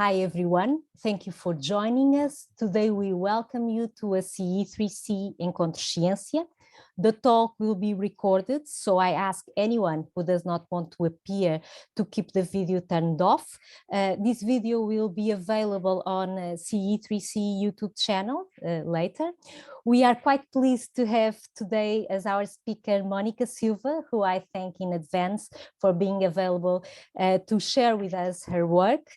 Hi everyone, thank you for joining us. Today we welcome you to a CE3C Encontro Scientia. The talk will be recorded, so I ask anyone who does not want to appear to keep the video turned off. This video will be available on CE3C YouTube channel later. We are quite pleased to have today as our speaker Mónica Silva, who I thank in advance for being available to share with us her work.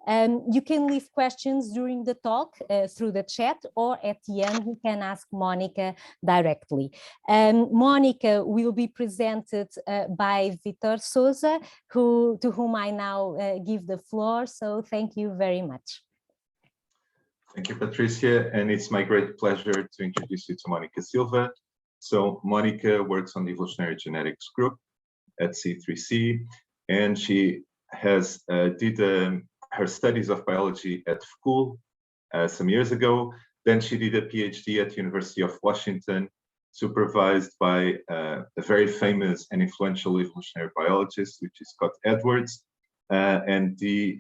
You can leave questions during the talk through the chat, or at the end you can ask Mónica directly. Mónica will be presented by Vitor Souza, to whom I now give the floor. So thank you very much. Thank you, Patricia, and it's my great pleasure to introduce you to Mónica Silva. So Mónica works on the Evolutionary Genetics group at C3C, and she has did her studies of biology at school some years ago. Then she did a PhD at the University of Washington, supervised by a very famous and influential evolutionary biologist, which is Scott Edwards, and the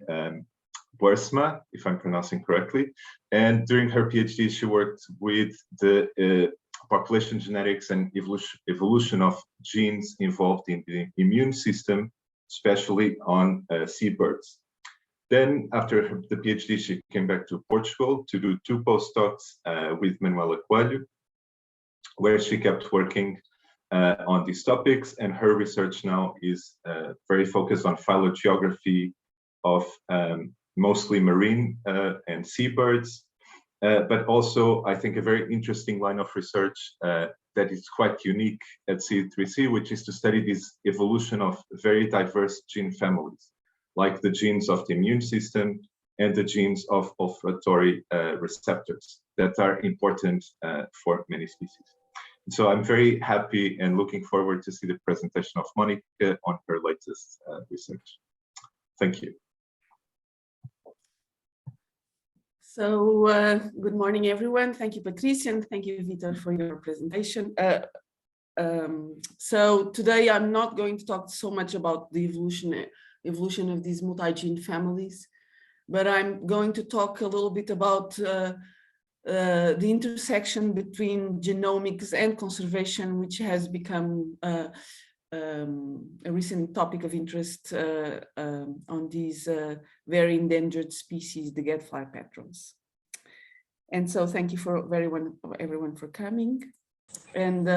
Boersma, if I'm pronouncing correctly. And during her PhD, she worked with the population genetics and evolution of genes involved in the immune system, especially on seabirds. Then, after the PhD, she came back to Portugal to do 2 postdocs with Manuela Coelho, where she kept working on these topics. And her research now is very focused on phylogeography of mostly marine and seabirds, but also, I think, a very interesting line of research that is quite unique at C3C, which is to study this evolution of very diverse gene families, like the genes of the immune system and the genes of olfactory receptors that are important for many species. So I'm very happy and looking forward to see the presentation of Mónica on her latest research. Thank you. So good morning, everyone. Thank you, Patricia, and thank you, Vitor, for your presentation. So today I'm not going to talk so much about the evolution of these multi-gene families, but I'm going to talk a little bit about the intersection between genomics and conservation, which has become a recent topic of interest on these very endangered species, the gadfly petrels. And so thank you for everyone for coming. And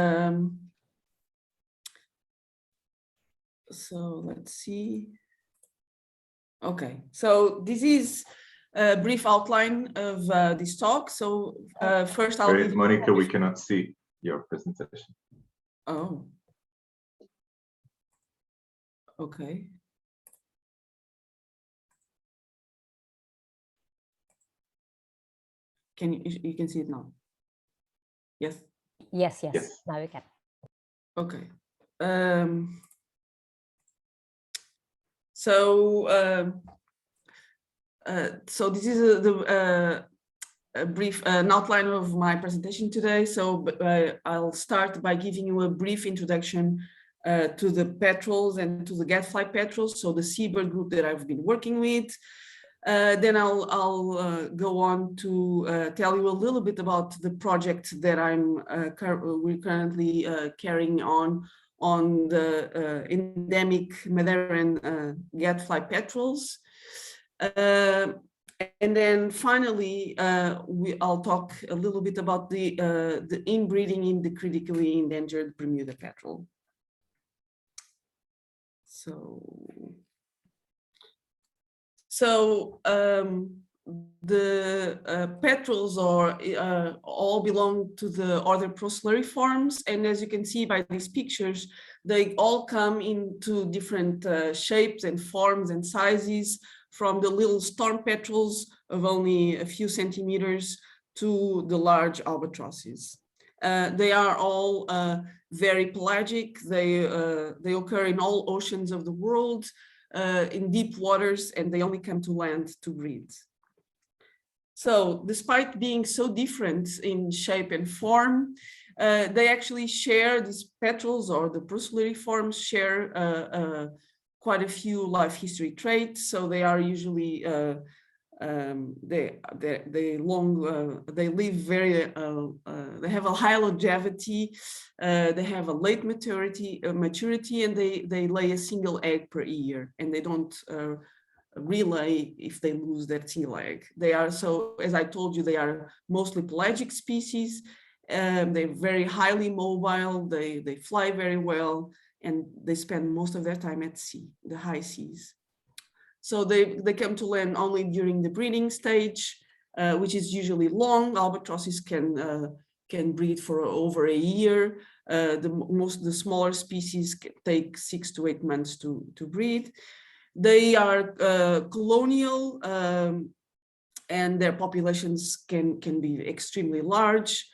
so let's see. Okay, so this is a brief outline of this talk. So first I'll give Mónica, we cannot see your presentation. Oh. Okay. You can see it now? Yes? Yes. Now we can. Okay. So this is a brief outline of my presentation today. So I'll start by giving you a brief introduction to the petrels and to the gadfly petrels, so the seabird group that I've been working with. Then I'll go on to tell you a little bit about the project that we're currently carrying on the endemic Madeira and gadfly petrels. And then finally, I'll talk a little bit about the inbreeding in the critically endangered Bermuda petrel. So the petrels all belong to the order procellariiforms, and as you can see by these pictures, they all come into different shapes and forms and sizes, from the little storm petrels of only a few centimeters to the large albatrosses. They are all very pelagic. They occur in all oceans of the world, in deep waters, and they only come to land to breed. So despite being so different in shape and form, they actually share, these petrels or the procellariiforms share quite a few life history traits. So they are usually they live very, they have a high longevity, they have a late maturity, and they lay a single egg per year, and they don't relay if they lose that single egg. They are, so as I told you, they are mostly pelagic species. They're very highly mobile, they fly very well, and they spend most of their time at sea, the high seas. So they come to land only during the breeding stage, which is usually long. Albatrosses can breed for over a year. The smaller species take 6 to 8 months to breed. They are colonial, and their populations can be extremely large.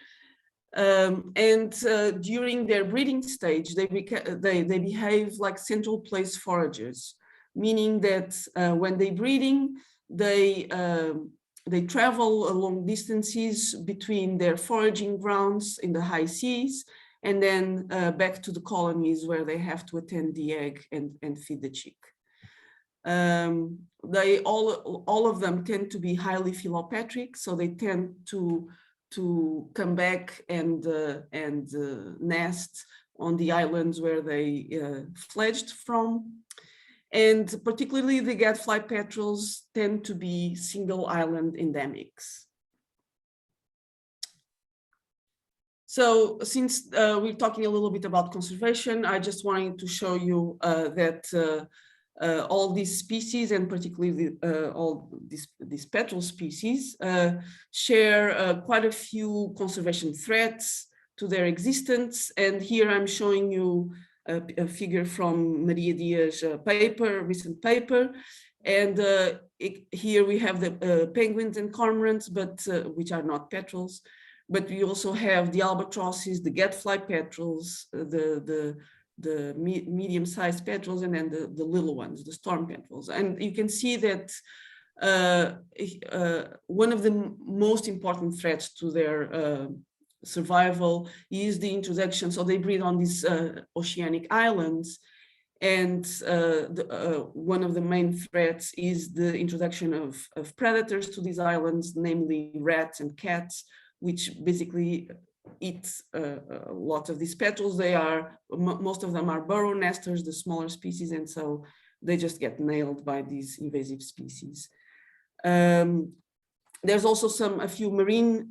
During their breeding stage, they behave like central place foragers, meaning that when they're breeding, they travel long distances between their foraging grounds in the high seas, and then back to the colonies where they have to attend the egg and feed the chick. They all of them tend to be highly philopatric, so they tend to come back and nest on the islands where they fledged from. And particularly the gadfly petrels tend to be single island endemics. So since we're talking a little bit about conservation, I just wanted to show you that all these species, and particularly all these petrel species, share quite a few conservation threats to their existence. And here I'm showing you a figure from Maria Dia's recent paper. And here we have the penguins and cormorants, but which are not petrels. But we also have the albatrosses, the gadfly petrels, the medium-sized petrels, and then the little ones, the storm petrels. And you can see that one of the most important threats to their survival is the introduction. So they breed on these oceanic islands, and one of the main threats is the introduction of predators to these islands, namely rats and cats, which basically eat a lot of these petrels. They are, most of them are burrow nesters, the smaller species, and so they just get nailed by these invasive species. There's also a few marine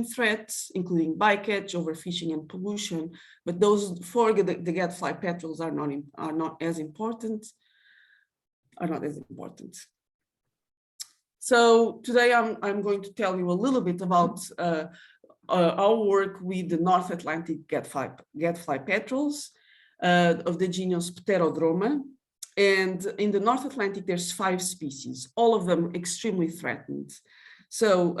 threats, including bycatch, overfishing, and pollution. But those for the gadfly petrels are not as important. So today I'm going to tell you a little bit about our work with the North Atlantic gadfly petrels of the genus Pterodroma. And in the North Atlantic, there's 5 species, all of them extremely threatened. So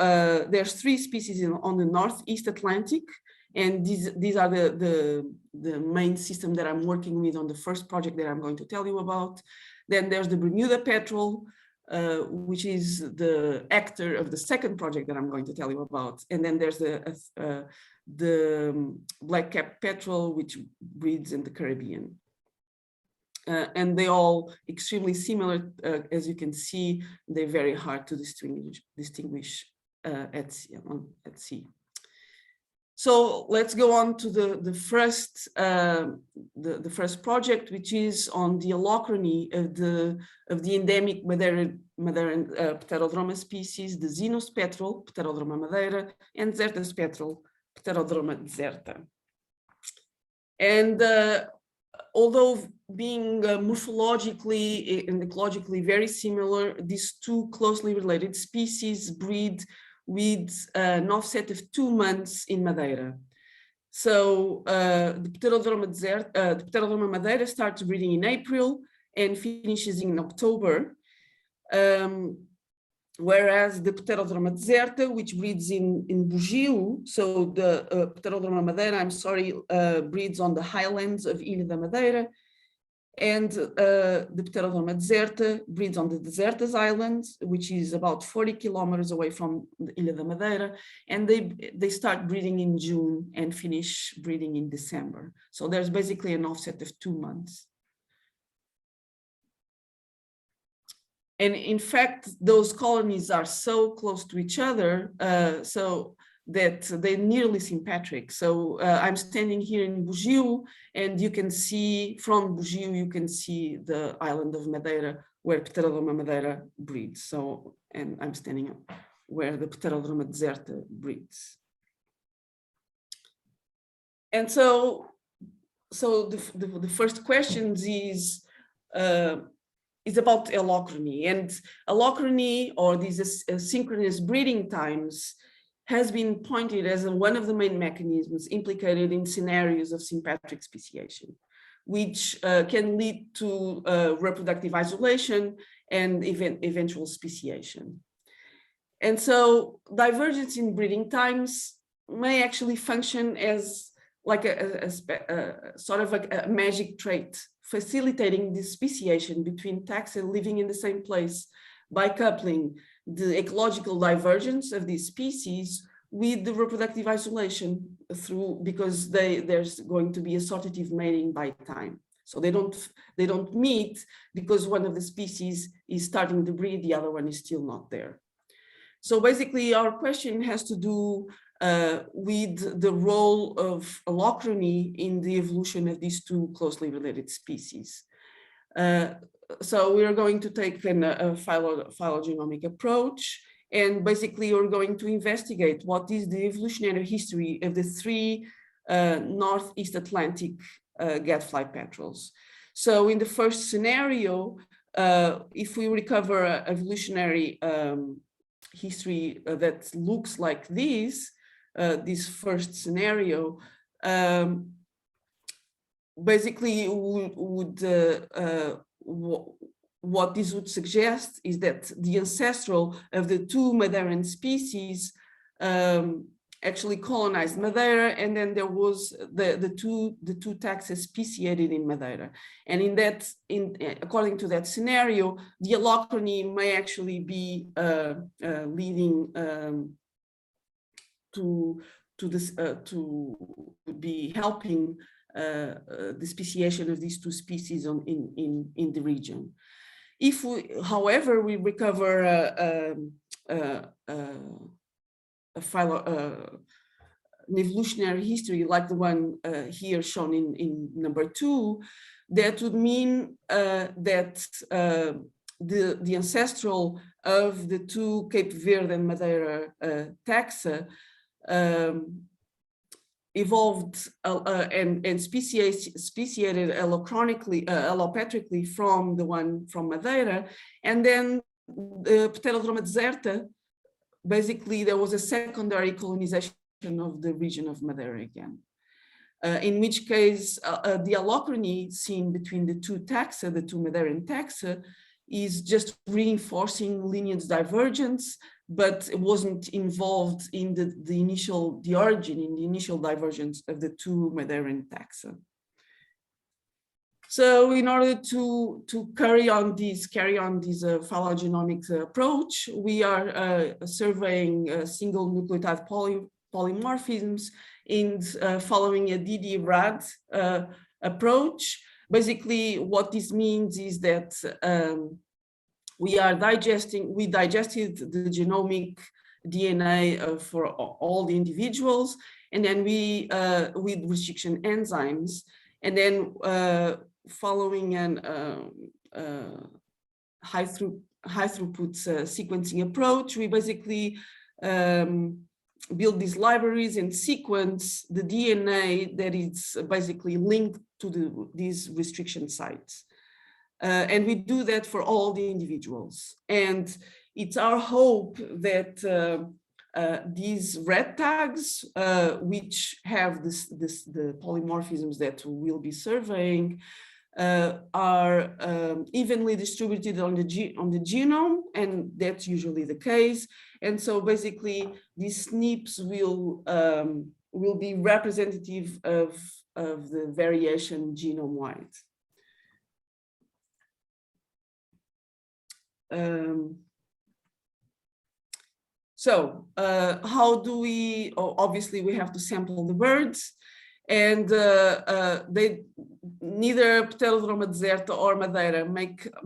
there's 3 species on the Northeast Atlantic, and these are the main system that I'm working with on the first project that I'm going to tell you about. Then there's the Bermuda petrel, which is the actor of the second project that I'm going to tell you about. And then there's the black-capped petrel, which breeds in the Caribbean. And they all extremely similar, as you can see. They're very hard to distinguish at sea. So let's go on to the first project, which is on the allochrony of the endemic Madeiran Pterodroma species, the Zino petrel, Pterodroma Madeira, and Deserta's petrel, Pterodroma Deserta. And although being morphologically and ecologically very similar, these 2 closely related species breed with an offset of 2 months in Madeira. So the Pterodroma Madeira starts breeding in April and finishes in October, whereas the Pterodroma Deserta, which breeds in Bugio, so the Pterodroma Madeira, breeds on the highlands of Ilha da Madeira, and the Pterodroma Deserta breeds on the Deserta's island, which is about 40 kilometers away from the Ilha da Madeira, and they start breeding in June and finish breeding in December. So there's basically an offset of 2 months. And in fact, those colonies are so close to each other, so that they're nearly symmetric. So I'm standing here in Bugio, and you can see from Bugio, you can see the island of Madeira, where Pterodroma Madeira breeds. So, and I'm standing where the Pterodroma Deserta breeds. And so the first question is about allochrony, and allochrony, or these synchronous breeding times, has been pointed as one of the main mechanisms implicated in scenarios of sympatric speciation, which can lead to reproductive isolation and eventual speciation. And so divergence in breeding times may actually function as like a sort of a magic trait, facilitating the speciation between taxa living in the same place by coupling the ecological divergence of these species with the reproductive isolation because there's going to be assortative mating by time. So they don't meet because one of the species is starting to breed, the other one is still not there. So basically our question has to do with the role of allochrony in the evolution of these two closely related species. So we are going to take a phylogenomic approach, and basically we're going to investigate what is the evolutionary history of the three Northeast Atlantic gadfly petrels. So in the first scenario, if we recover an evolutionary history that looks like this first scenario, basically what this would suggest is that the ancestral of the two Madeiran species actually colonized Madeira, and then there was the two taxa speciated in Madeira. And according to that scenario, the allochrony may actually be leading to be helping the speciation of these two species in the region. If we, however, we recover an evolutionary history like the one here shown in number 2, that would mean that the ancestral of the two Cape Verde and Madeira taxa evolved and speciated allopatrically from the one from Madeira, and then the Pterodroma Deserta, basically there was a secondary colonization of the region of Madeira again. In which case the allochrony seen between the two taxa, the two Madeiran taxa, is just reinforcing lineage divergence, but it wasn't involved in the origin, in the initial divergence of the two Madeiran taxa. So in order to carry on this phylogenomics approach, we are surveying single nucleotide polymorphisms in following a DD-RAD approach. Basically, what this means is that we digested the genomic DNA for all the individuals, and then we with restriction enzymes, and then following an high throughput sequencing approach, we basically build these libraries and sequence the DNA that is basically linked to these restriction sites. And we do that for all the individuals. And it's our hope that these red tags, which have the polymorphisms that we'll be surveying, are evenly distributed on the genome, and that's usually the case. And so basically these SNPs will be representative of the variation genome-wide. So how do we, obviously we have to sample the birds, And neither Pterodroma deserta or Madeira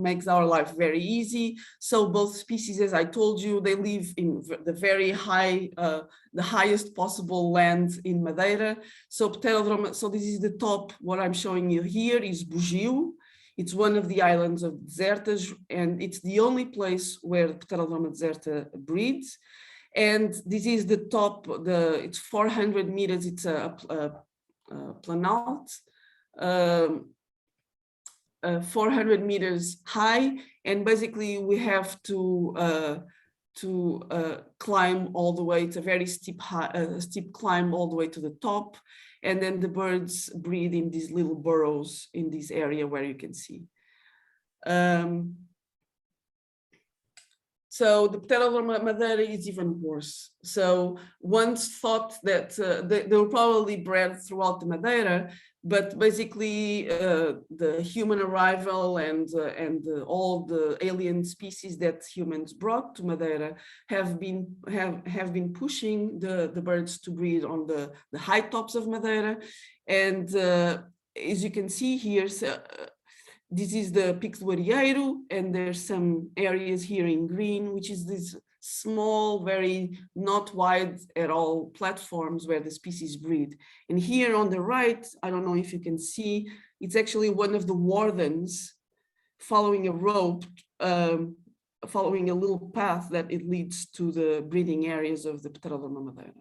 makes our life very easy. So both species, as I told you, they live in the very high, the highest possible land in Madeira. So Pterodroma, so this is the top, what I'm showing you here is Bugio. It's one of the islands of Desertas, and it's the only place where Pterodroma deserta breeds. And this is the top, it's 400 meters, it's a planalt, 400 meters high, and basically we have to climb all the way. It's a very steep climb all the way to the top, and then the birds breed in these little burrows in this area where you can see. So the Pterodroma Madeira is even worse. So once thought that they were probably bred throughout the Madeira, but basically the human arrival and all the alien species that humans brought to Madeira have been pushing the birds to breed on the high tops of Madeira. And as you can see here, this is the Pico do Arieiro, and there's some areas here in green, which is this small, very not wide at all platforms where the species breed. And here on the right, I don't know if you can see, it's actually one of the wardens following a rope, following a little path that it leads to the breeding areas of the Pterodroma Madeira.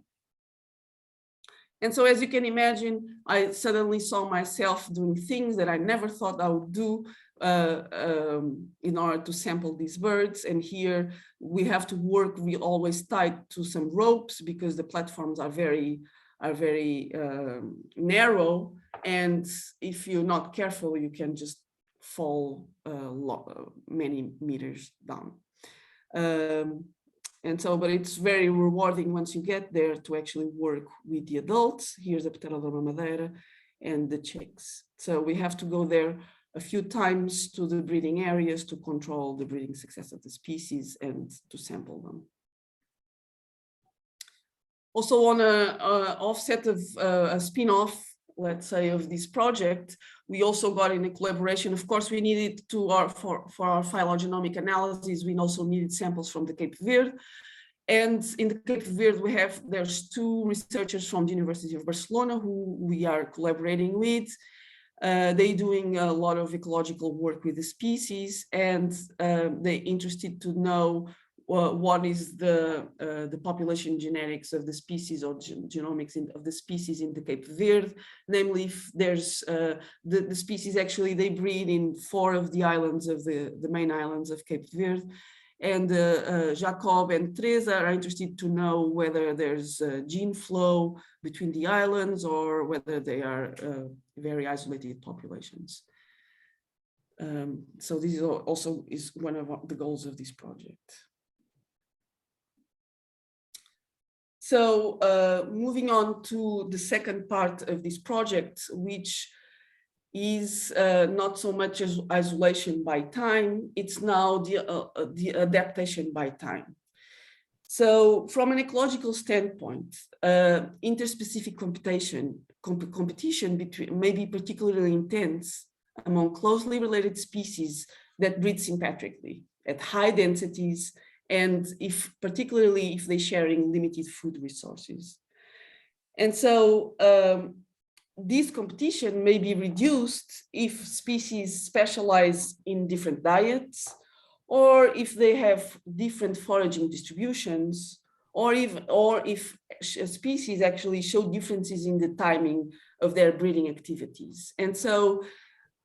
And so, as you can imagine, I suddenly saw myself doing things that I never thought I would do in order to sample these birds. And here we have to work, we always tied to some ropes because the platforms are very narrow. And if you're not careful, you can just fall many meters down. And so, but it's very rewarding once you get there to actually work with the adults. Here's the Pterodroma Madeira and the chicks. So we have to go there a few times to the breeding areas to control the breeding success of the species and to sample them. Also on a offset of a spin-off, let's say, of this project, we also got in a collaboration. Of course, we needed to for our phylogenomic analysis, we also needed samples from the Cape Verde. And in the Cape Verde, there's two researchers from the University of Barcelona who we are collaborating with. They're doing a lot of ecological work with the species, and they're interested to know what is the population genetics of the species or genomics of the species in the Cape Verde. Namely, if there's the species actually, they breed in 4 of the islands of the main islands of Cape Verde. And Jacob and Teresa are interested to know whether there's gene flow between the islands or whether they are very isolated populations. So this is also one of the goals of this project. So moving on to the second part of this project, which is not so much as isolation by time, it's now the adaptation by time. So from an ecological standpoint, interspecific competition may be particularly intense among closely related species that breed sympatrically at high densities, and particularly if they're sharing limited food resources. And so this competition may be reduced if species specialize in different diets, or if they have different foraging distributions, or if species actually show differences in the timing of their breeding activities. And so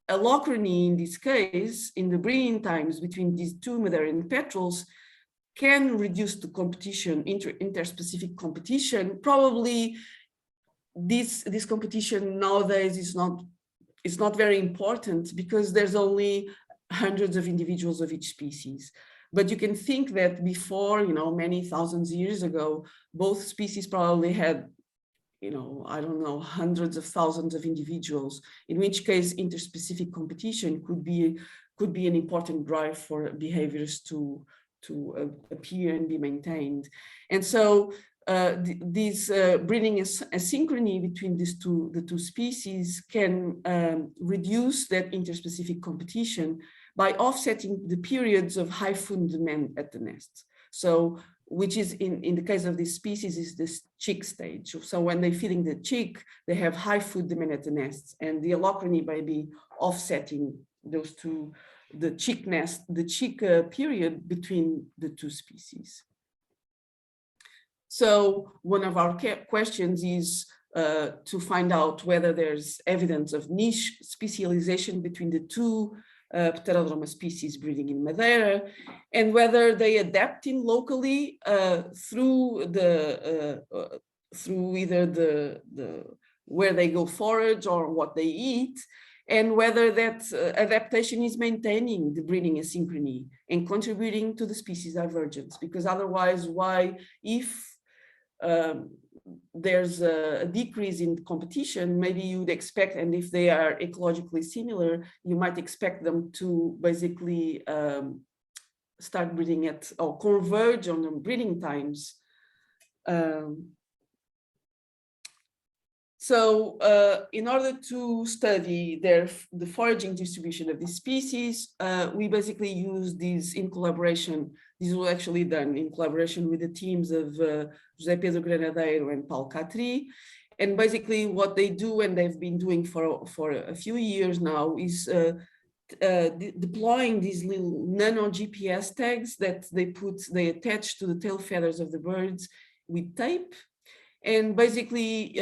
allochrony in this case, in the breeding times between these two Madeiran petrels, can reduce the competition, interspecific competition. Probably this competition nowadays is not very important because there's only hundreds of individuals of each species. But you can think that before, many thousands of years ago, both species probably had, I don't know, hundreds of thousands of individuals, in which case interspecific competition could be an important drive for behaviors to appear and be maintained. And so this breeding asynchrony between the two species can reduce that interspecific competition by offsetting the periods of high food demand at the nest. So, which is in the case of this species is this chick stage. So when they're feeding the chick, they have high food demand at the nests, and the allochrony may be offsetting those two, the chick period between the two species. So one of our questions is to find out whether there's evidence of niche specialization between the two Pterodroma species breeding in Madeira, and whether they adapt in locally through either the where they go forage or what they eat, and whether that adaptation is maintaining the breeding asynchrony and contributing to the species divergence. Because otherwise, why, if there's a decrease in competition, maybe you'd expect, and if they are ecologically similar, you might expect them to basically start breeding at or converge on the breeding times. So in order to study the foraging distribution of these species, we basically use these in collaboration. This was actually done in collaboration with the teams of José Pedro Granadeiro and Paulo Catri. And basically what they do, and they've been doing for a few years now, is deploying these little nano GPS tags that they attach to the tail feathers of the birds with tape. And basically,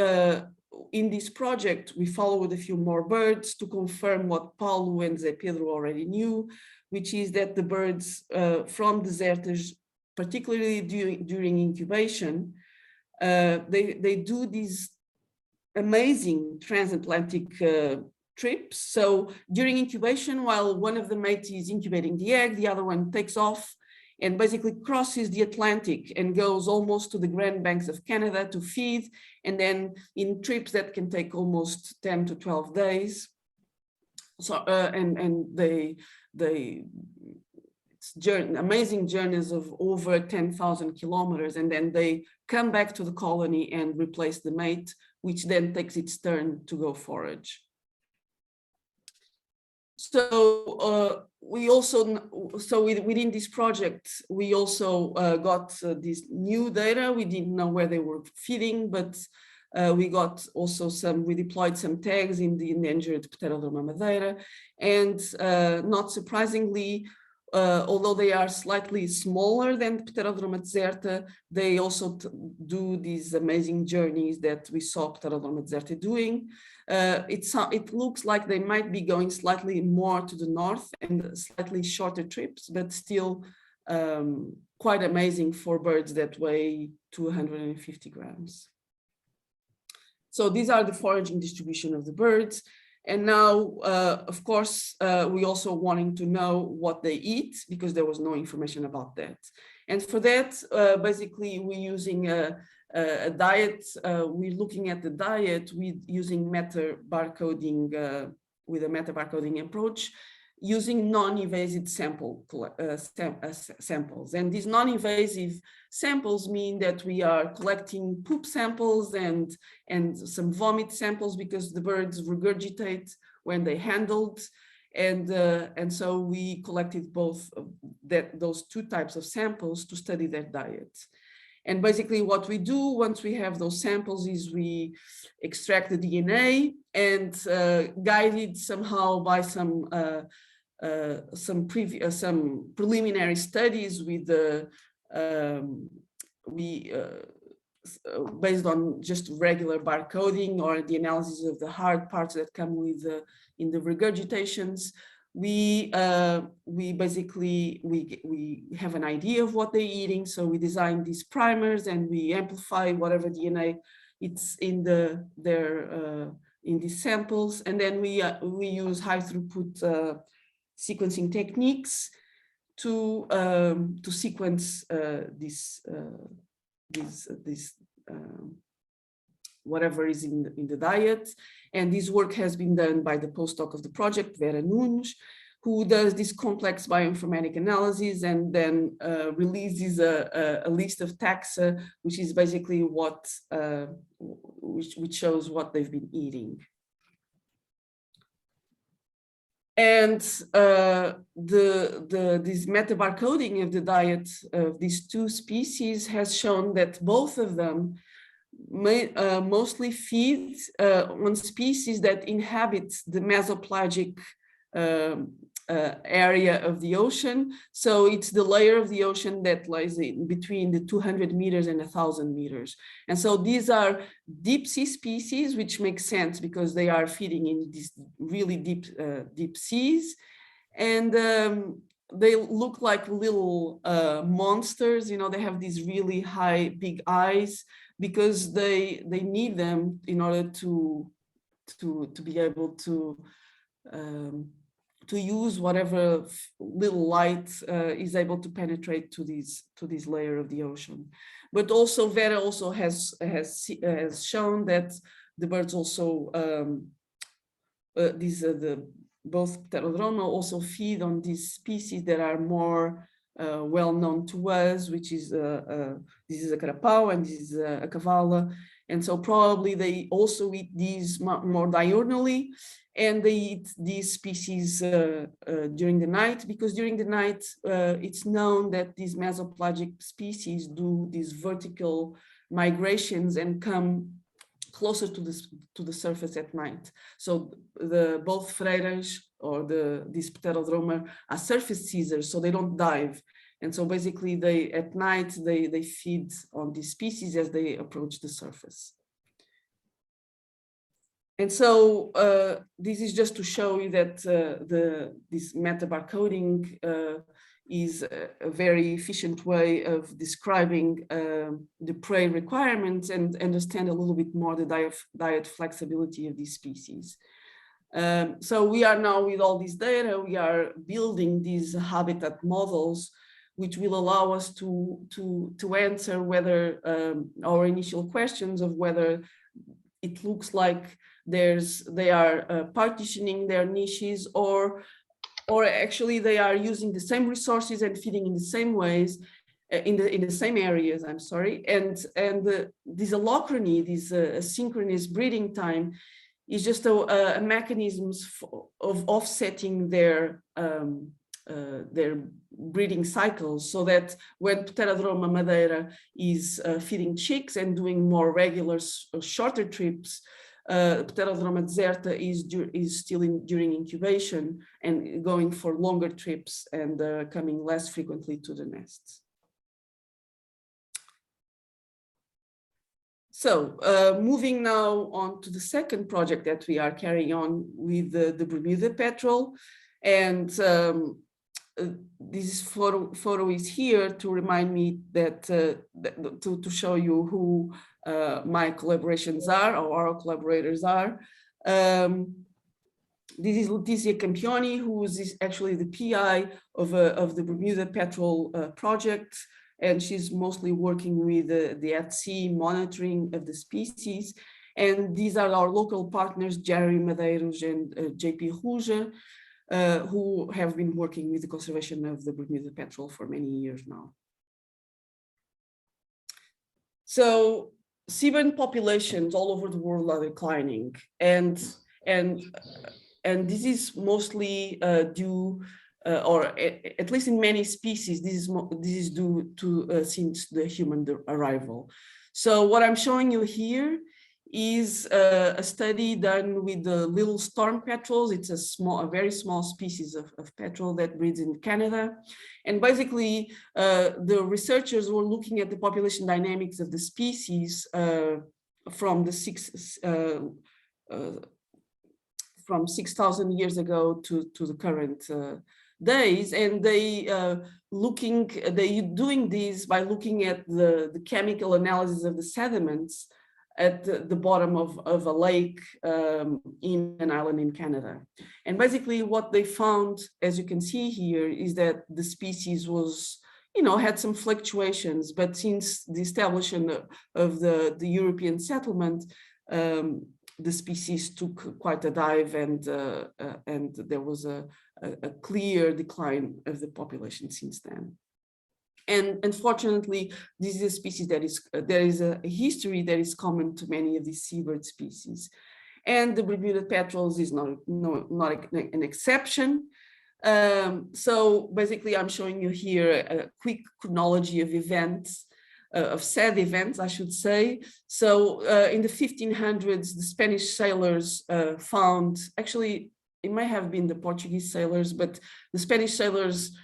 in this project, we followed a few more birds to confirm what Paulo and Zé Pedro already knew, which is that the birds from Desertas, particularly during incubation, they do these amazing transatlantic trips. So during incubation, while one of the mates is incubating the egg, the other one takes off and basically crosses the Atlantic and goes almost to the Grand Banks of Canada to feed. And then in trips that can take almost 10 to 12 days. So, it's amazing journeys of over 10,000 kilometers. And then they come back to the colony and replace the mate, which then takes its turn to go forage. So within this project, we also got this new data. We didn't know where they were feeding, but we deployed some tags in the endangered Pterodroma Madeira. And not surprisingly, although they are slightly smaller than Pterodroma Deserta, they also do these amazing journeys that we saw Pterodroma Deserta doing. It looks like they might be going slightly more to the north and slightly shorter trips, but still quite amazing for birds that weigh 250 grams. So these are the foraging distribution of the birds. And now, of course, we also wanting to know what they eat, because there was no information about that. And for that, basically, we're using a diet. We're looking at the diet with using meta-barcoding, with a meta-barcoding approach, using non-invasive samples. And these non-invasive samples mean that we are collecting poop samples and some vomit samples, because the birds regurgitate when they handled. And so we collected both those two types of samples to study their diet. And basically what we do once we have those samples is we extract the DNA and guided somehow by some preliminary studies with based on just regular barcoding or the analysis of the hard parts that come with in the regurgitations. We basically have an idea of what they're eating, so we design these primers and we amplify whatever DNA it's in in these samples, and then we use high throughput sequencing techniques to sequence this whatever is in the diet. And this work has been done by the postdoc of the project, Vera Nunes, who does this complex bioinformatic analysis and then releases a list of taxa, which is basically what which shows what they've been eating. And this metabarcoding of the diet of these two species has shown that both of them mostly feed on species that inhabit the mesopelagic area of the ocean. So it's the layer of the ocean that lies in between the 200 meters and 1,000 meters. And so these are deep sea species, which makes sense because they are feeding in these really deep seas. And they look like little monsters. You know, they have these really big eyes because they need them in order to be able to use whatever little light is able to penetrate to this layer of the ocean. But also Vera also has shown that the birds also both Pterodroma also feed on these species that are more well known to us, which is this is a carapau and this is a cavala. And so probably they also eat these more diurnally, and they eat these species during the night, because during the night it's known that these mesopelagic species do these vertical migrations and come closer to the surface at night. So both freiras or these Pterodroma are surface caesars, so they don't dive. And so basically at night they feed on these species as they approach the surface. And so this is just to show you that this metabarcoding is a very efficient way of describing the prey requirements and understand a little bit more the diet flexibility of these species. So we are now, with all this data, we are building these habitat models, which will allow us to answer whether our initial questions of whether it looks like they are partitioning their niches, or actually they are using the same resources and feeding in the same ways, in the same areas, I'm sorry. And this allochrony, this asynchronous breeding time, is just a mechanism of offsetting their breeding cycles, so that when Pterodroma Madeira is feeding chicks and doing more regular, shorter trips, Pterodroma Deserta is still during incubation and going for longer trips and coming less frequently to the nests. So moving now on to the second project that we are carrying on with the Bermuda petrel. And this photo is here to remind me that, to show you who my collaborations are, or our collaborators are. This is Letizia Campioni, who is actually the PI of the Bermuda petrel project, and she's mostly working with the at-sea monitoring of the species. And these are our local partners, Jerry Medeiros and JP Ruja, who have been working with the conservation of the Bermuda petrel for many years now. So seabird populations all over the world are declining, and this is mostly due, or at least in many species, this is due to since the human arrival. So what I'm showing you here is a study done with the little storm petrels. It's a very small species of petrel that breeds in Canada. And basically, the researchers were looking at the population dynamics of the species from 6,000 years ago to the current days. And they doing this by looking at the chemical analysis of the sediments at the bottom of a lake in an island in Canada. And basically what they found, as you can see here, is that the species was, had some fluctuations, but since the establishment of the European settlement, the species took quite a dive, and there was a a clear decline of the population since then. And unfortunately, this is a species that is, there is a history that is common to many of these seabird species. And the Bermuda petrels is not an exception. So basically, I'm showing you here a quick chronology of events, of sad events, I should say. So in the 1500s, the Spanish sailors found, actually, it might have been the Portuguese sailors, but the Spanish sailors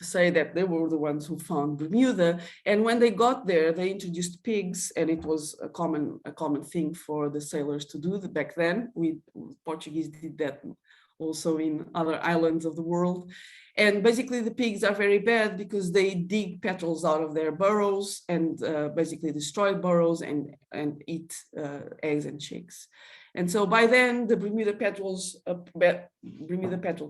say that they were the ones who found Bermuda. And when they got there, they introduced pigs, and it was a common thing for the sailors to do back then. Portuguese did that also in other islands of the world. And basically the pigs are very bad because they dig petrels out of their burrows and basically destroy burrows and eat eggs and chicks. And so by then the Bermuda petrel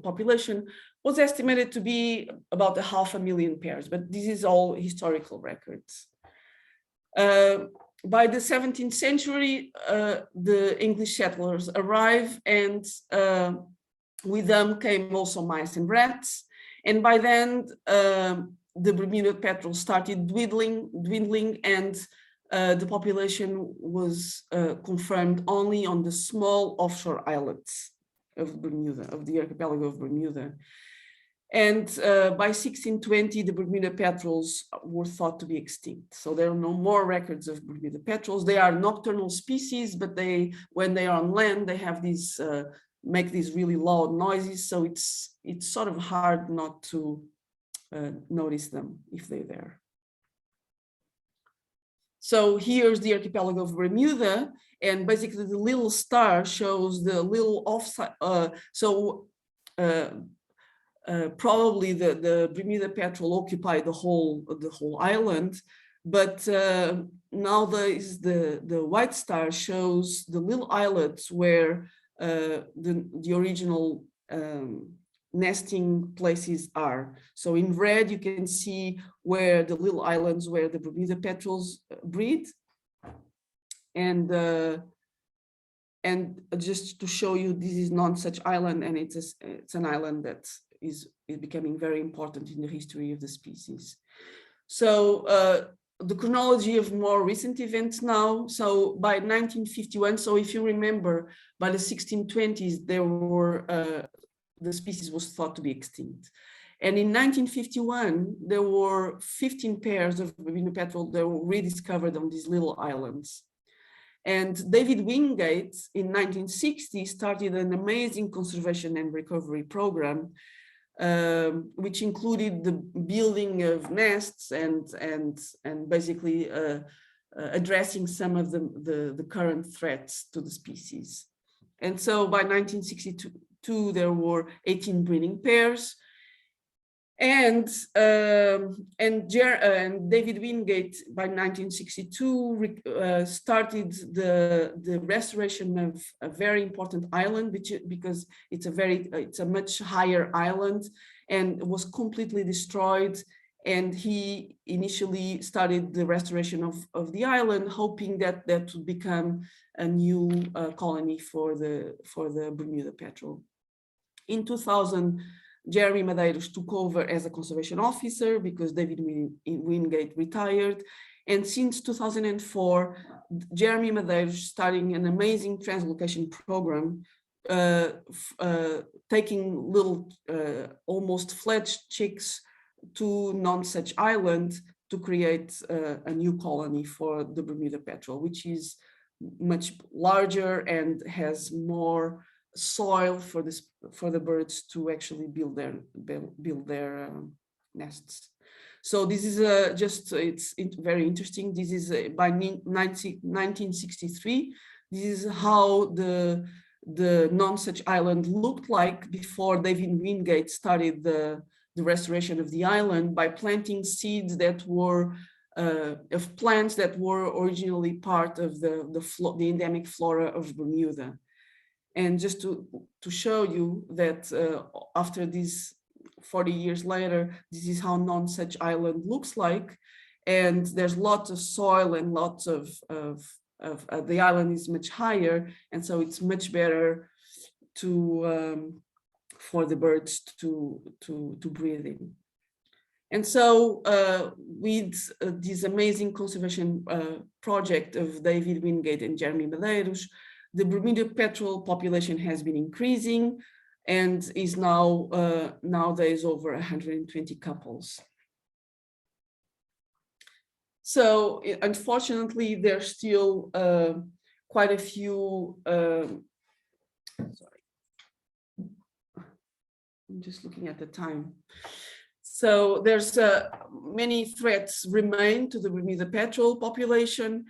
population was estimated to be about 500,000 pairs, but this is all historical records. By the 17th century, the English settlers arrive, and with them came also mice and rats. And by then, the Bermuda petrel started dwindling, and the population was confirmed only on the small offshore islets of Bermuda, of the archipelago of Bermuda. And by 1620, the Bermuda petrels were thought to be extinct. So there are no more records of Bermuda petrels. They are nocturnal species, but when they are on land, they have these make these really loud noises. So it's sort of hard not to notice them if they're there. So here's the archipelago of Bermuda, and basically the little star shows the little offside. Probably the Bermuda petrel occupied the whole island, but nowadays the white star shows the little islets where the original nesting places are. So in red, you can see where the little islands where the Bermuda petrels breed. And just to show you, this is Nonsuch Island, and it's an island that is becoming very important in the history of the species. So the chronology of more recent events now. So by 1951, so if you remember, by the 1620s, there were the species was thought to be extinct. And in 1951, there were 15 pairs of Bermuda petrel that were rediscovered on these little islands. And David Wingate in 1960 started an amazing conservation and recovery program, which included the building of nests and basically addressing some of the current threats to the species. And so by 1962, there were 18 breeding pairs, and David Wingate by 1962 started the restoration of a very important island, because it's a much higher island and was completely destroyed. And he initially started the restoration of the island, hoping that would become a new colony for the Bermuda petrel. In 2000, Jeremy Medeiros took over as a conservation officer because David Wingate retired. And since 2004, Jeremy Medeiros starting an amazing translocation program, taking little, almost fledged chicks to Nonsuch Island to create a new colony for the Bermuda petrel, which is much larger and has more soil for the birds to actually build their nests. So this is it's very interesting. This is by 1963. This is how the Nonsuch Island looked like before David Wingate started the restoration of the island by planting seeds that were of plants that were originally part of the endemic flora of Bermuda. And just to show you that after these 40 years later, this is how Nonsuch Island looks like. And there's lots of soil and lots of the island is much higher, and so it's much better to for the birds to breathe in. And so with this amazing conservation project of David Wingate and Jeremy Medeiros, the Bermuda petrel population has been increasing and is now nowadays over 120 couples. So unfortunately, there's still quite a few, sorry, I'm just looking at the time. So there's many threats remain to the Bermuda petrel population,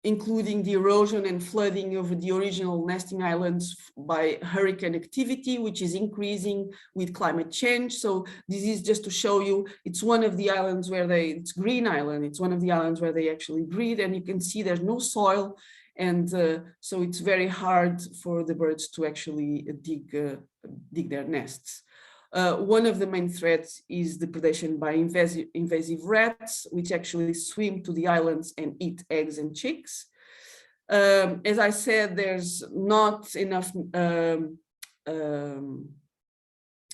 including the erosion and flooding over the original nesting islands by hurricane activity, which is increasing with climate change. So this is just to show you, it's one of the islands where it's Green Island. It's one of the islands where they actually breed, and you can see there's no soil. And so it's very hard for the birds to actually dig their nests. One of the main threats is the predation by invasive rats, which actually swim to the islands and eat eggs and chicks. As I said, there's not enough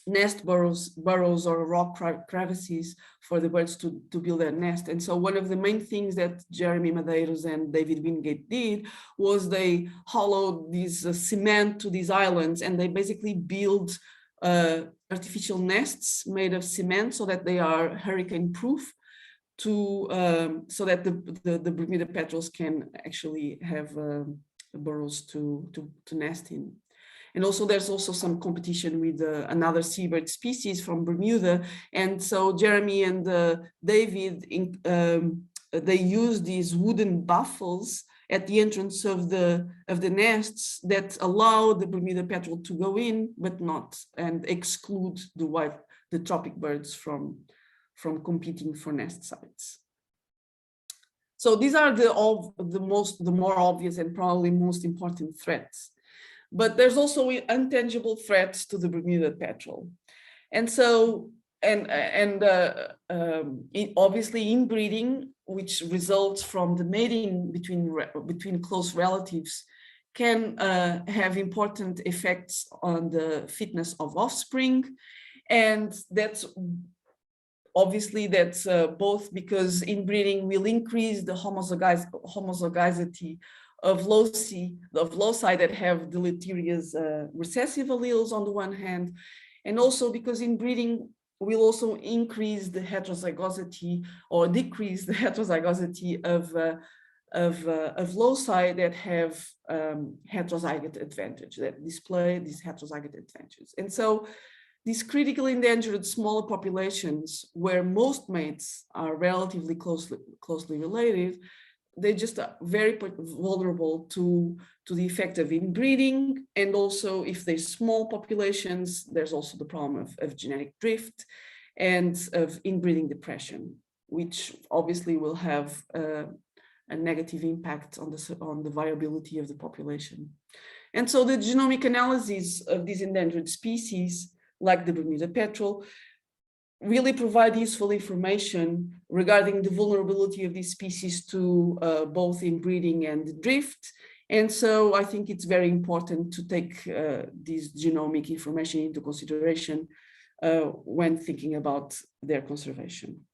nest burrows or rock crevices for the birds to build their nest. And so one of the main things that Jeremy Medeiros and David Wingate did was they hollowed this cement to these islands, and they basically build artificial nests made of cement so that they are hurricane proof, so that the Bermuda petrels can actually have burrows to nest in. And also there's also some competition with another seabird species from Bermuda. And so Jeremy and David, they use these wooden baffles at the entrance of the nests that allow the Bermuda petrel to go in, but not, and exclude the tropic birds from competing for nest sites. So these are the more obvious and probably most important threats. But there's also intangible threats to the Bermuda petrel. And so, obviously inbreeding, which results from the mating between close relatives, can have important effects on the fitness of offspring. And that's obviously both because inbreeding will increase the homozygosity of loci that have deleterious recessive alleles on the one hand, and also because inbreeding will also increase the heterozygosity or decrease the heterozygosity of loci that have heterozygote advantage, that display these heterozygote advantages. And so these critically endangered smaller populations where most mates are relatively closely related, they're just very vulnerable to the effect of inbreeding. And also if they're small populations, there's also the problem of genetic drift and of inbreeding depression, which obviously will have a negative impact on the viability of the population. And so the genomic analysis of these endangered species, like the Bermuda petrel, really provide useful information regarding the vulnerability of these species to both inbreeding and drift. And so I think it's very important to take this genomic information into consideration when thinking about their conservation.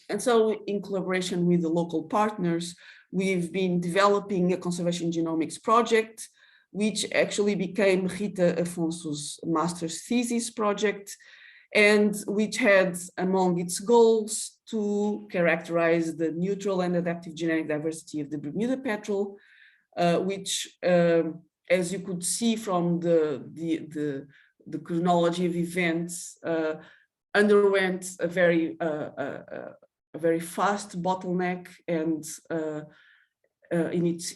And so in collaboration with the local partners, we've been developing a conservation genomics project, which actually became Rita Afonso's master's thesis project, and which had among its goals to characterize the neutral and adaptive genetic diversity of the Bermuda petrel, which, as you could see from the chronology of events, underwent a very fast bottleneck, and in its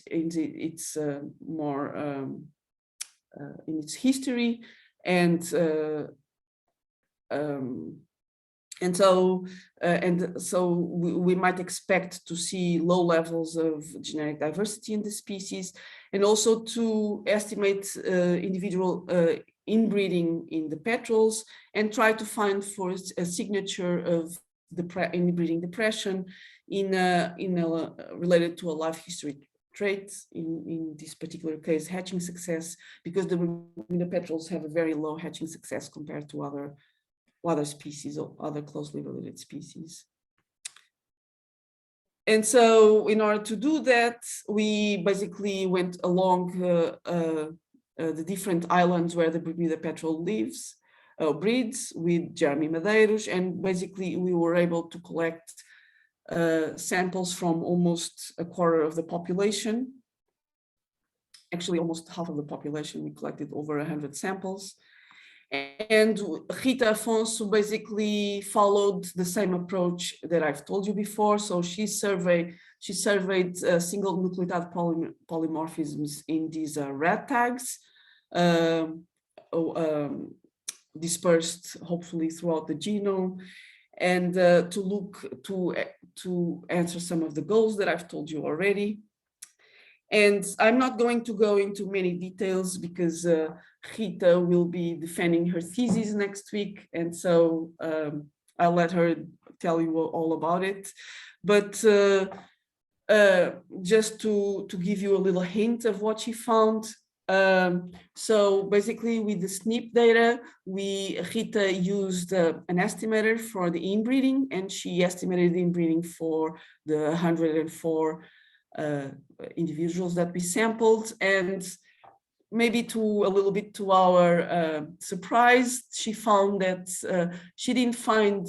history, and so we might expect to see low levels of genetic diversity in the species, and also to estimate individual inbreeding in the petrels and try to find for a signature of inbreeding depression related to a life history trait, in this particular case, hatching success, because the Bermuda petrels have a very low hatching success compared to other species or other closely related species. And so in order to do that, we basically went along the different islands where the Bermuda petrel lives, breeds with Jeremy Medeiros, and basically we were able to collect samples from almost a quarter of the population. Actually, almost half of the population. We collected over 100 samples. And Rita Afonso basically followed the same approach that I've told you before. So she surveyed single nucleotide polymorphisms in these red tags, dispersed hopefully throughout the genome, and to answer some of the goals that I've told you already. And I'm not going to go into many details because Rita will be defending her thesis next week, and so I'll let her tell you all about it. But just to give you a little hint of what she found. So basically with the SNP data, Rita used an estimator for the inbreeding, and she estimated the inbreeding for the 104 individuals that we sampled. And maybe a little bit to our surprise, she found that she didn't find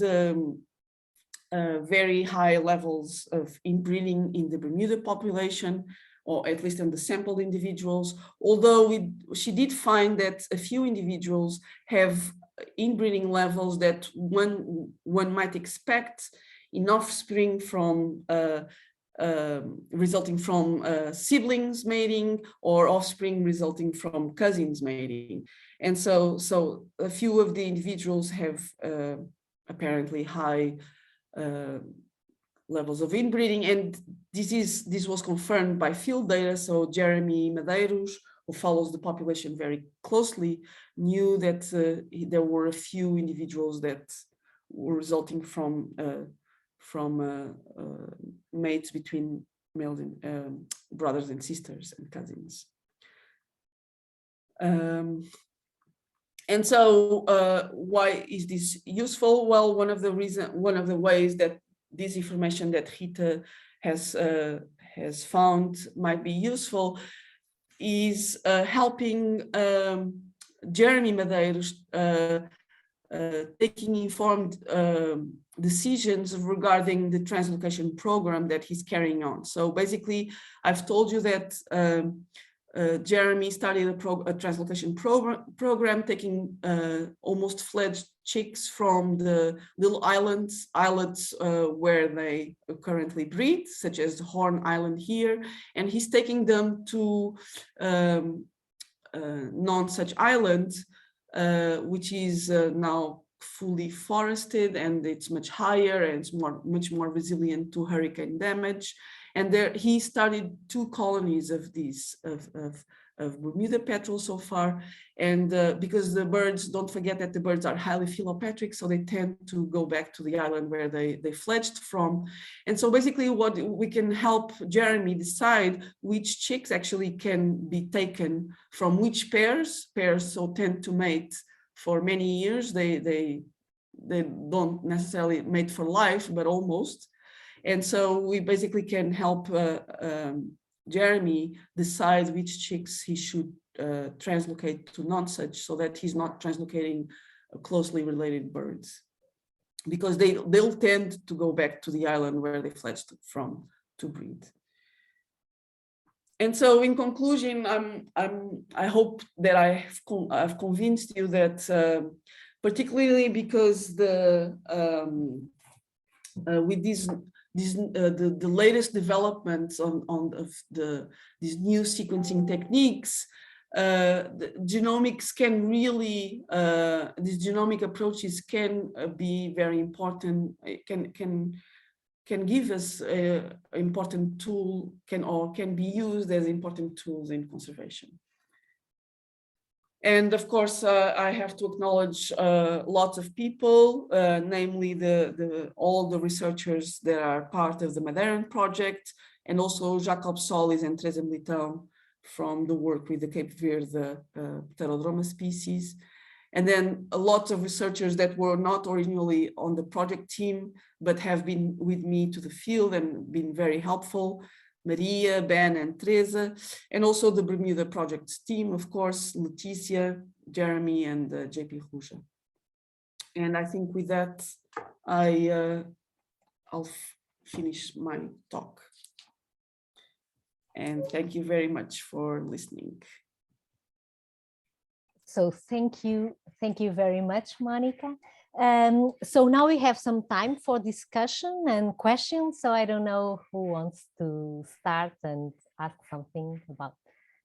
very high levels of inbreeding in the Bermuda population, or at least in the sampled individuals, although she did find that a few individuals have inbreeding levels that one might expect in offspring from resulting from siblings mating, or offspring resulting from cousins mating. And so a few of the individuals have apparently high levels of inbreeding, and this was confirmed by field data. So Jeremy Medeiros, who follows the population very closely, knew that there were a few individuals that were resulting from mates between males and brothers and sisters and cousins. And so why is this useful? Well, one of the ways that this information that Rita has found might be useful is helping Jeremy Medeiros taking informed decisions regarding the translocation program that he's carrying on. So basically, I've told you that Jeremy started a translocation program taking almost fledged chicks from the little islets where they currently breed, such as Horn Island here, and he's taking them to Nonsuch Island, which is now fully forested, and it's much higher and it's much more resilient to hurricane damage. And there he started 2 colonies of these of Bermuda petrel so far. And because the birds, don't forget that the birds are highly philopatric, so they tend to go back to the island where they fledged from. And so basically what we can help Jeremy decide which chicks actually can be taken from which pairs so tend to mate for many years. They don't necessarily mate for life, but almost. And so we basically can help Jeremy decide which chicks he should translocate to Nonsuch, so that he's not translocating closely related birds, because they'll tend to go back to the island where they fledged from to breed. And so in conclusion, I hope that I've convinced you that particularly because with the latest developments on these new sequencing techniques, the genomics can really, these genomic approaches can be very important. It can give us an important tool, can be used as important tools in conservation. And of course, I have to acknowledge lots of people, namely all the researchers that are part of the Madeiran project, and also Jacob Solis and Teresa Militão from the work with the Cape Verde Pterodroma species. And then a lot of researchers that were not originally on the project team, but have been with me to the field and been very helpful. Maria, Ben, and Teresa, and also the Bermuda projects team, of course, Leticia, Jeremy, and JP Ruja. And I think with that, I'll finish my talk. And thank you very much for listening. So thank you very much, Mónica. So now we have some time for discussion and questions. So I don't know who wants to start and ask something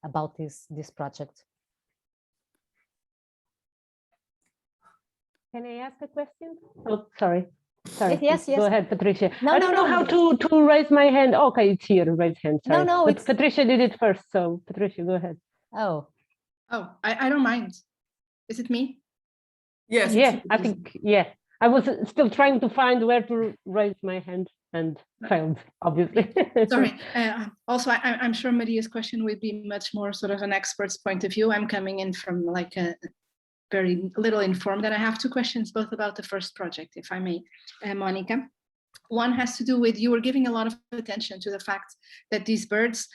about this project. Can I ask a question? Oh, sorry. Yes. Go ahead, Patricia. No, I don't know how to raise my hand. Okay, it's here, raise hand. Sorry. No, but Patricia did it first, so Patricia, go ahead. Oh, I don't mind. Is it me? Yes. Yeah, I think, yeah. I was still trying to find where to raise my hand and failed, obviously. Sorry. Also, I'm sure Maria's question would be much more sort of an expert's point of view. I'm coming in from like a very little informed, and I have two questions, both about the first project, if I may, Mónica. One has to do with, you were giving a lot of attention to the fact that these birds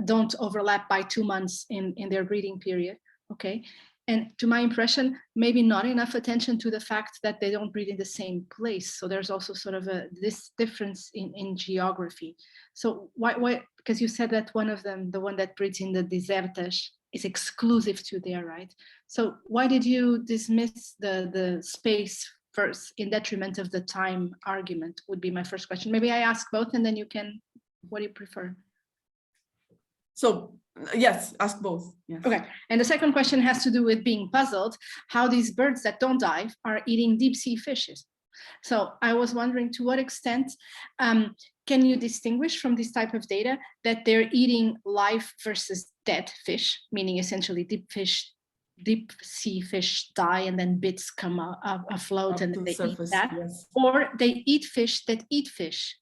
don't overlap by 2 months in their breeding period, okay? And to my impression, maybe not enough attention to the fact that they don't breed in the same place. So there's also sort of this difference in geography. So why, because you said that one of them, the one that breeds in the Deserta, is exclusive to there, right? So why did you dismiss the space first in detriment of the time argument would be my first question. Maybe I ask both and then you can, what do you prefer? So yes, ask both. Yes. Okay, and the second question has to do with being puzzled how these birds that don't dive are eating deep sea fishes. So I was wondering to what extent can you distinguish from this type of data that they're eating live versus dead fish, meaning essentially deep sea fish die and then bits come afloat and they surface, eat that, yes. or they eat fish that eat fish.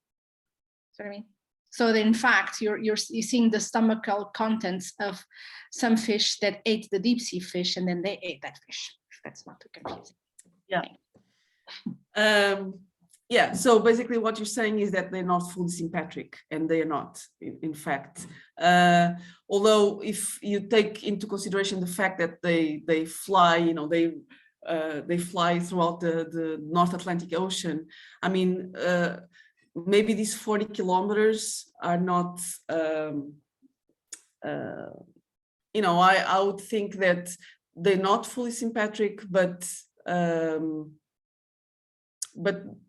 See what I mean? So that in fact, you're seeing the stomachal contents of some fish that ate the deep sea fish and then they ate that fish. That's not too confusing. Yeah. Yeah, so basically what you're saying is that they're not fully sympatric, and they are not, in fact. Although if you take into consideration the fact that they fly, you know, they fly throughout the North Atlantic Ocean, I mean, maybe these 40 kilometers are not, you know, I would think that they're not fully sympatric, but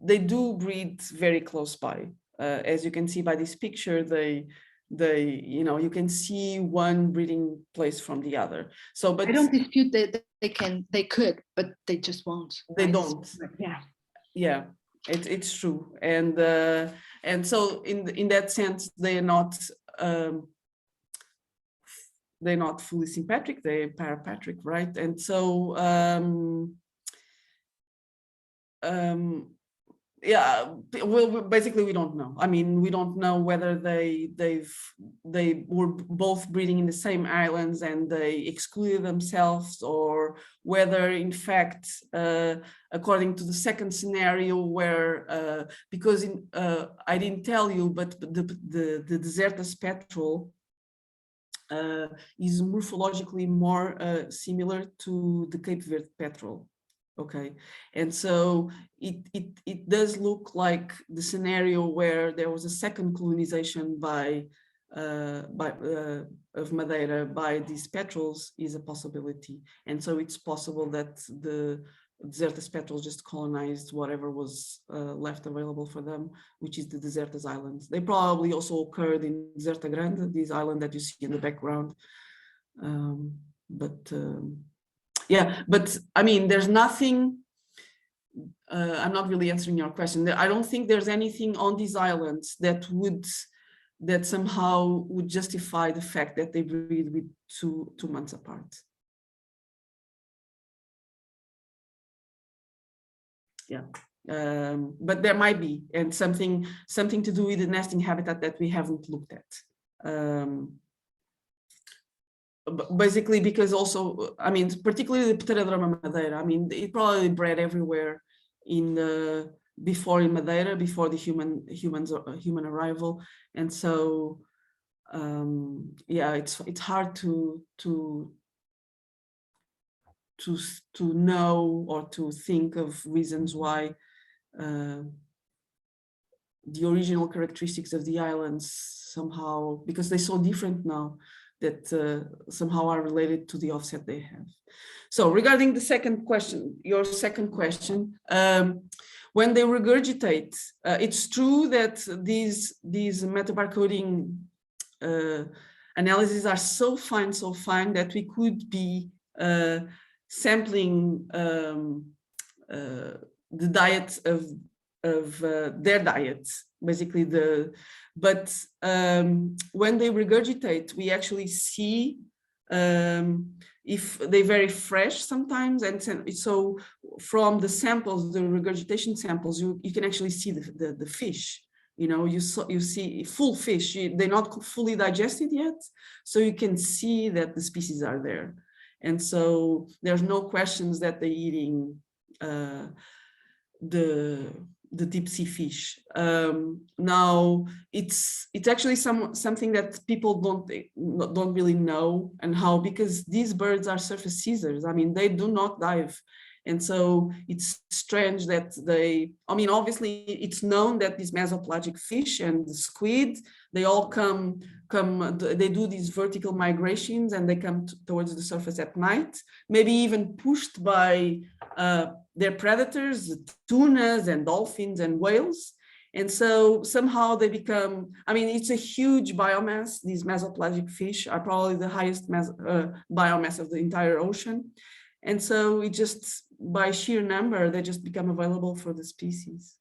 they do breed very close by. As you can see by this picture, they, you know, you can see one breeding place from the other. So, but I don't dispute that they could, but they just won't. They right? don't. Yeah. Yeah, it's true. And so in that sense, they're not fully sympatric, they're parapatric, right? And so, yeah, well, basically we don't know. I mean, we don't know whether they were both breeding in the same islands and they excluded themselves, or whether in fact, according to the second scenario where, because I didn't tell you, but the Deserta petrel is morphologically more similar to the Cape Verde petrel. Okay, and so it does look like the scenario where there was a second colonization of Madeira by these petrels is a possibility, and so it's possible that the Deserta petrels just colonized whatever was left available for them, which is the Deserta's islands. They probably also occurred in Deserta Grande, this island that you see in the background, yeah, but I mean, there's nothing, I'm not really answering your question. I don't think there's anything on these islands that somehow would justify the fact that they breed with two months apart. yeah. But there might be, and something to do with the nesting habitat that we haven't looked at. Basically, because also, I mean, particularly the Pterodroma Madeira, I mean, it probably bred everywhere in the before Madeira, before the human arrival, and so yeah, it's hard to know or to think of reasons why the original characteristics of the islands somehow, because they're so different now, that somehow are related to the offset they have. So regarding the second question, your second question, when they regurgitate, it's true that these metabarcoding analyses are so fine that we could be sampling the diet of their diet, basically but when they regurgitate, we actually see if they're very fresh sometimes, and so from the samples, the regurgitation samples, you can actually see the fish. You know, you see full fish. They're not fully digested yet, so you can see that the species are there, and so there's no questions that they're eating the deep sea fish. Now it's actually something that people don't really know, and how, because these birds are surface caesars. I mean, they do not dive, and so it's strange that I mean, obviously it's known that these mesopelagic fish and the squid, they all they do these vertical migrations, and they come towards the surface at night, maybe even pushed by their predators, tunas and dolphins and whales. And so somehow they become, I mean, it's a huge biomass. These mesopelagic fish are probably the highest biomass of the entire ocean. And so it just, by sheer number, they just become available for the species.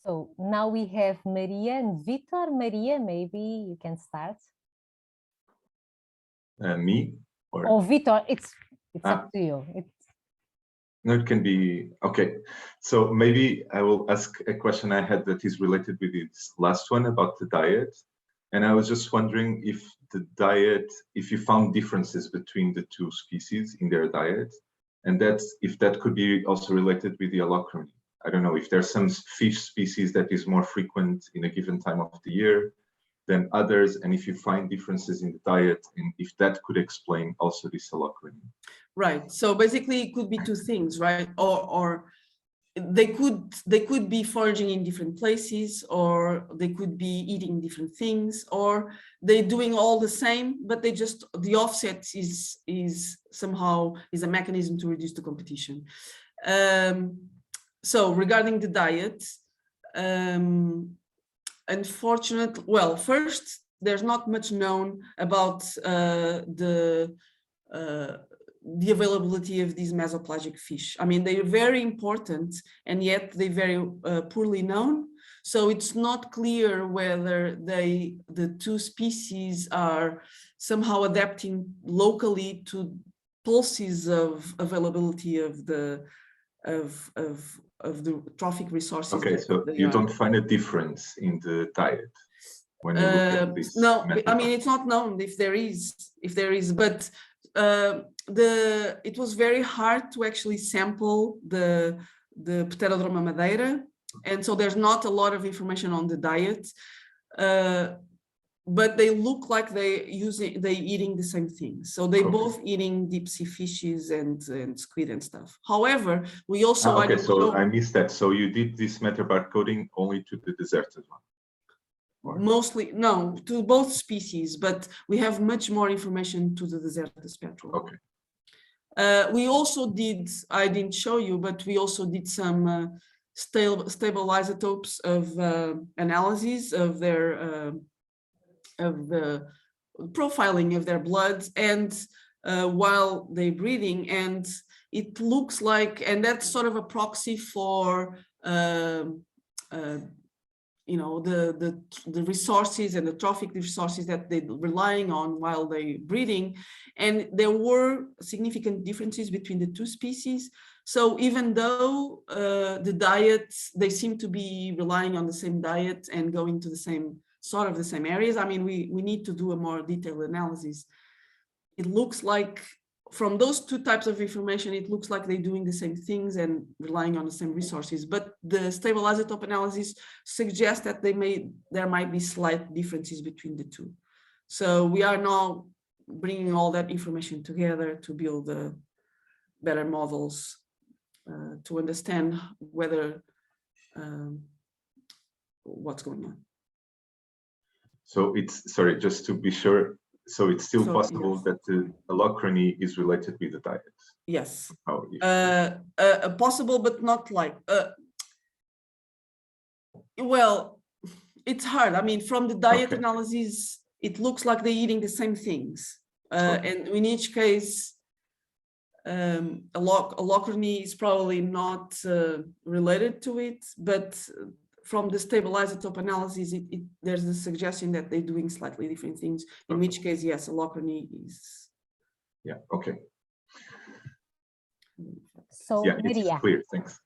So now we have Maria and Vitor. Maria, maybe you can start. Me? Or... Oh, Vitor, it's up to you. No, it can be, okay. So maybe I will ask a question I had that is related with this last one about the diet. And I was just wondering if the diet, if you found differences between the two species in their diet, and if that could be also related with the allochrony. I don't know if there's some fish species that is more frequent in a given time of the year than others, and if you find differences in the diet, and if that could explain also this allochrony. Right. So basically, it could be two things, right? Or they could be foraging in different places, or they could be eating different things, or they're doing all the same, but the offset is somehow a mechanism to reduce the competition. So regarding the diet, unfortunately, well, first, there's not much known about the availability of these mesopelagic fish. I mean, they're very important, and yet they're very poorly known. So it's not clear whether the two species are somehow adapting locally to pulses of availability of the trophic resources. Okay, so you don't find a difference in the diet when you look at this? No, I mean, it's not known if there is, but it was very hard to actually sample the Pterodroma Madeira, and so there's not a lot of information on the diet, but they look like they eating the same thing. So they both eating deep sea fishes and squid and stuff. However, we also okay, so I missed that. So you did this metabarcoding only to the Deserta one? Or? Mostly, no, to both species, but we have much more information to the Deserta petrel. Okay. We also did, I didn't show you, but we also did some stable isotopes of analyses of their of the profiling of their blood, and while they're breathing, and it looks like, and that's sort of a proxy for you know, the resources and the trophic resources that they're relying on while they're breeding. And there were significant differences between the two species. So even though the diets, they seem to be relying on the same diet and going to the same areas, I mean, we need to do a more detailed analysis. It looks like from those two types of information, it looks like they're doing the same things and relying on the same resources. But the stable isotope analysis suggests that there might be slight differences between the two. So we are now bringing all that information together to build better models to understand whether what's going on. So it's, sorry, just to be sure, so it's still possible yes, that the allochrony is related with the diet? Yes. Oh, yeah. Possible, but not like, well, it's hard. I mean, from the diet analysis, it looks like they're eating the same things. And in each case, allochrony is probably not related to it, but from the stable isotope analysis, there's a suggestion that they're doing slightly different things, in which case, yes, allochrony is. Yeah, okay. So, yeah, Maria. it's clear, thanks.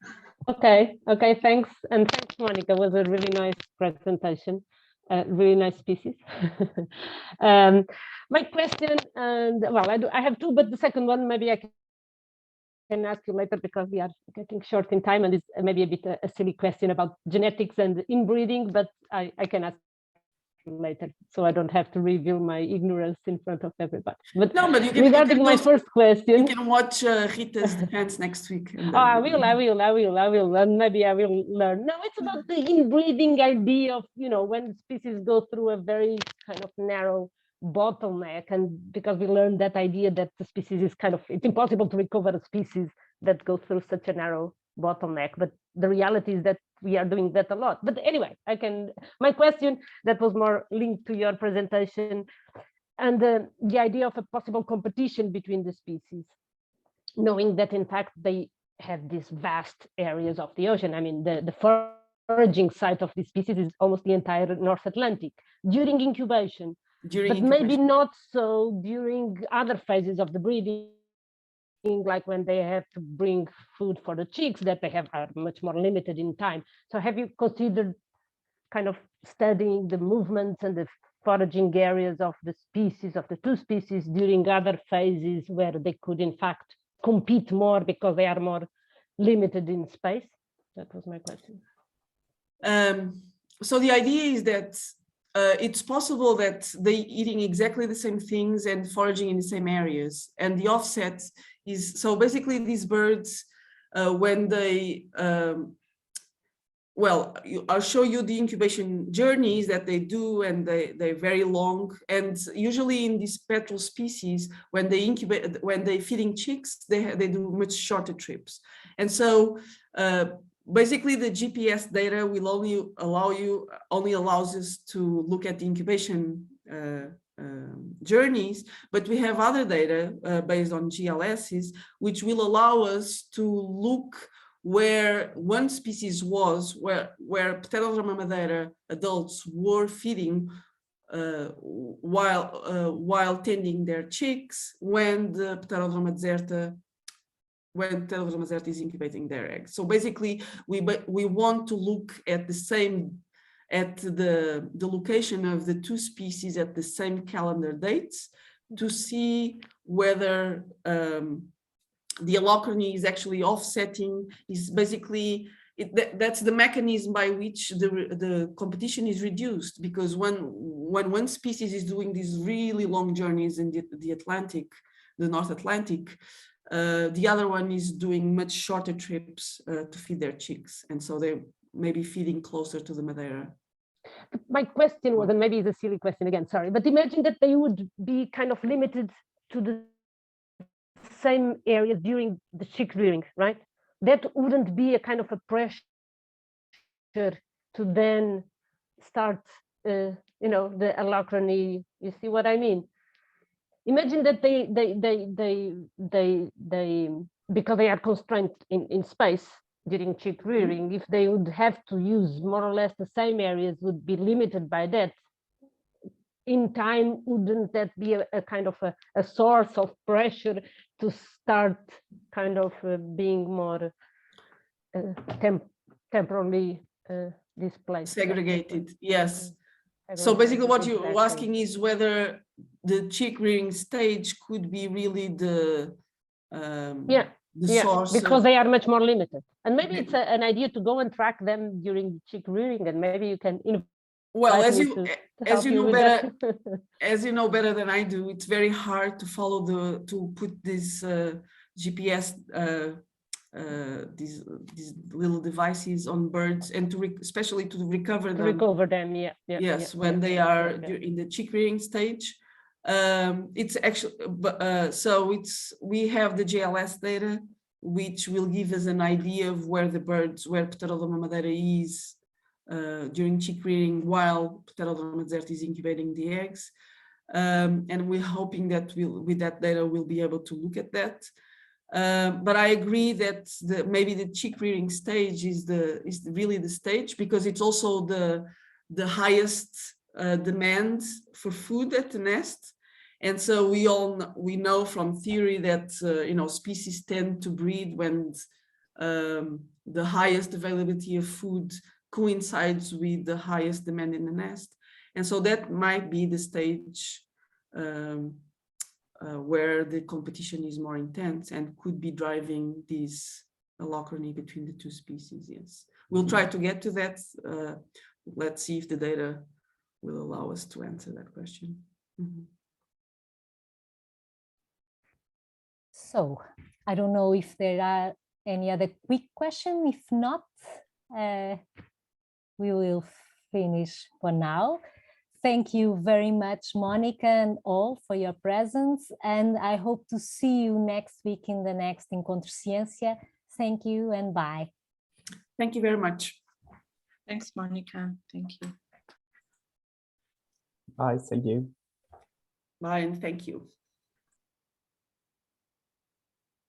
Okay, thanks. And thanks, Mónica. It was a really nice presentation, really nice species. My question, and well, I have two, but the second one, maybe I can ask you later because we are getting short in time, and it's maybe a bit a silly question about genetics and inbreeding, but I can ask you later, so I don't have to reveal my ignorance in front of everybody. But no, but you can, regarding my first question, you can watch Rita's defense next week. Oh, I will, and maybe I will learn. No, it's about the inbreeding idea of, you know, when species go through a very kind of narrow bottleneck, and because we learned that idea that the species is kind of, it's impossible to recover a species that goes through such a narrow bottleneck, but the reality is that we are doing that a lot. But anyway, my question that was more linked to your presentation and the idea of a possible competition between the species, knowing that in fact they have these vast areas of the ocean. I mean, the foraging site of this species is almost the entire North Atlantic during incubation. Maybe not so during other phases of the breeding, like when they have to bring food for the chicks that they are much more limited in time. So have you considered kind of studying the movements and the foraging areas of the species, of the two species during other phases where they could in fact compete more because they are more limited in space? That was my question. So the idea is that it's possible that they're eating exactly the same things and foraging in the same areas. And the offset is, so basically these birds, when they, well, I'll show you the incubation journeys that they do, and they're very long. And usually in these petrel species, when they incubate, when they're feeding chicks, they do much shorter trips. And so basically the GPS data will only allows us to look at the incubation journeys, but we have other data based on GLSs, which will allow us to look where one species was, where Pterodroma Madeira adults were feeding while tending their chicks when the Pterodroma Deserta is incubating their eggs. So basically, we want to look at the location of the two species at the same calendar dates to see whether the allochrony is actually offsetting, is basically, that's the mechanism by which the competition is reduced, because when one species is doing these really long journeys in the Atlantic, the North Atlantic, the other one is doing much shorter trips to feed their chicks. And so they may be feeding closer to the Madeira. My question was, and maybe it's a silly question again, sorry, but imagine that they would be kind of limited to the same areas during the chick rearing, right? That wouldn't be a kind of a pressure to then start, you know, the allochrony. You see what I mean? Imagine that they because they are constrained in space, during chick rearing, if they would have to use more or less the same areas, would be limited by that. In time, wouldn't that be a kind of a source of pressure to start kind of being more temporarily displaced? Segregated, yes. So basically what you're asking is whether the chick rearing stage could be really the source. Because they are much more limited. And maybe it's an idea to go and track them during chick rearing, and maybe you can as you know better than I do, it's very hard to follow to put this GPS these little devices on birds, and especially to recover them. Yes, when they are in the chick rearing stage. It's actually we have the GLS data, which will give us an idea of where Pterodroma Madeira is during chick rearing, while Pterodroma Deserta is incubating the eggs. And we're hoping that with that data we'll be able to look at that. But I agree that maybe the chick rearing stage is really the stage, because it's also the highest demand for food at the nest. And so we know from theory that species tend to breed when the highest availability of food coincides with the highest demand in the nest. And so that might be the stage where the competition is more intense and could be driving this allochrony between the two species. Yes, we'll try to get to that. Let's see if the data will allow us to answer that question. Mm-hmm. So I don't know if there are any other quick questions. If not, we will finish for now. Thank you very much, Mónica, and all for your presence. And I hope to see you next week in the next Encontro Scientia. Thank you and bye. Thank you very much. Thanks, Mónica. Thank you. Bye, thank you. Bye, and thank you.